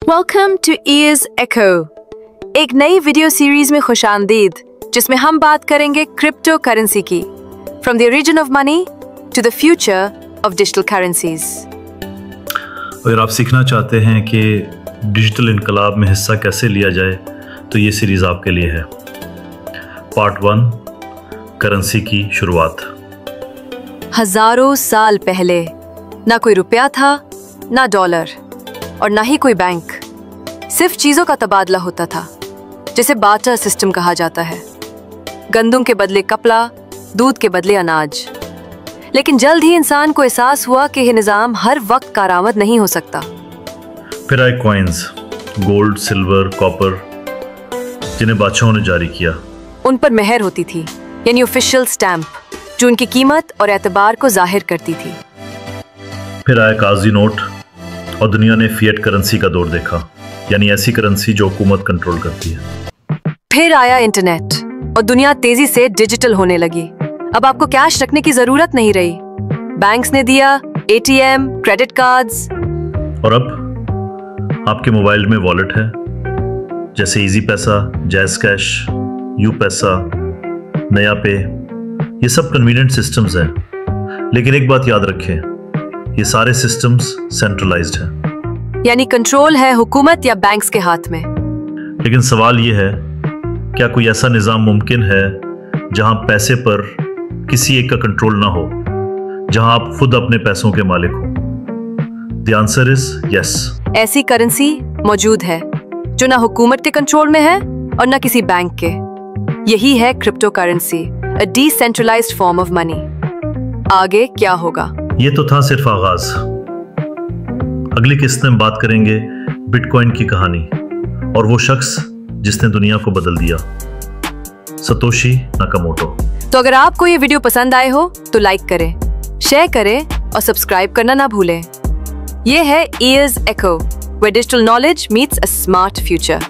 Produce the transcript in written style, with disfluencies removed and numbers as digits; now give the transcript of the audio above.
Welcome two years एको, एक नई video series में खुशामदीद, जिसमें हम बात करेंगे क्रिप्टो करेंसी की, from the origin of money to the future of digital currencies. अगर आप सीखना चाहते हैं कि डिजिटल इनकलाब में हिस्सा कैसे लिया जाए तो ये सीरीज़ आपके लिए है। पार्ट 1, करेंसी की शुरुआत। हजारों साल पहले ना कोई रुपया था, ना डॉलर और ना ही कोई बैंक। सिर्फ चीजों का तबादला होता था, जिसे बार्टर सिस्टम कहा जाता है। गंदम के बदले कपड़ा, दूध के बदले अनाज। लेकिन जल्द ही इंसान को एहसास हुआ कि यह निज़ाम हर वक्त कारआमद नहीं हो सकता। फिर आए कॉइन्स, गोल्ड, सिल्वर, कॉपर, जिन्हें बादशाहों ने जारी किया। उन पर मेहर होती थी, यानी ऑफिशियल स्टैंप, जो उनकी कीमत और एतबार को जाहिर करती थी। फिर आया कागजी नोट और दुनिया ने फिएट करेंसी का दौर देखा, यानी ऐसी करेंसी जो हुकूमत कंट्रोल करती है। फिर आया इंटरनेट और दुनिया तेजी से डिजिटल होने लगी। अब आपको कैश रखने की जरूरत नहीं रही। बैंक्स ने दिया एटीएम, क्रेडिट कार्ड्स। और अब आपके मोबाइल में वॉलेट है, जैसे इजी पैसा, जैज कैश, यू पैसा, नया पे। ये सब कन्वीनियंट सिस्टम्स हैं, लेकिन एक बात याद रखें, ये सारे सिस्टम्स सेंट्रलाइज्ड हैं, यानी कंट्रोल है हुकूमत या बैंक्स के हाथ में। लेकिन सवाल ये है, क्या कोई ऐसा निज़ाम मुमकिन है जहां पैसे पर किसी एक का कंट्रोल ना हो, जहां आप खुद अपने पैसों के मालिक हो? The answer is yes. ऐसी करेंसी मौजूद है जो ना हुकूमत के कंट्रोल में है और ना किसी बैंक के। यही है cryptocurrency, a decentralised form of money. आगे क्या होगा? ये तो था सिर्फ आगाज। अगली किस्त में बात करेंगे बिटकॉइन की कहानी और वो शख्स जिसने दुनिया को बदल दिया, सतोशी नाकामोटो। तो अगर आपको ये वीडियो पसंद आए हो तो लाइक करें, शेयर करें और सब्सक्राइब करना ना भूलें। ये है years echo, where digital knowledge meets a smart future.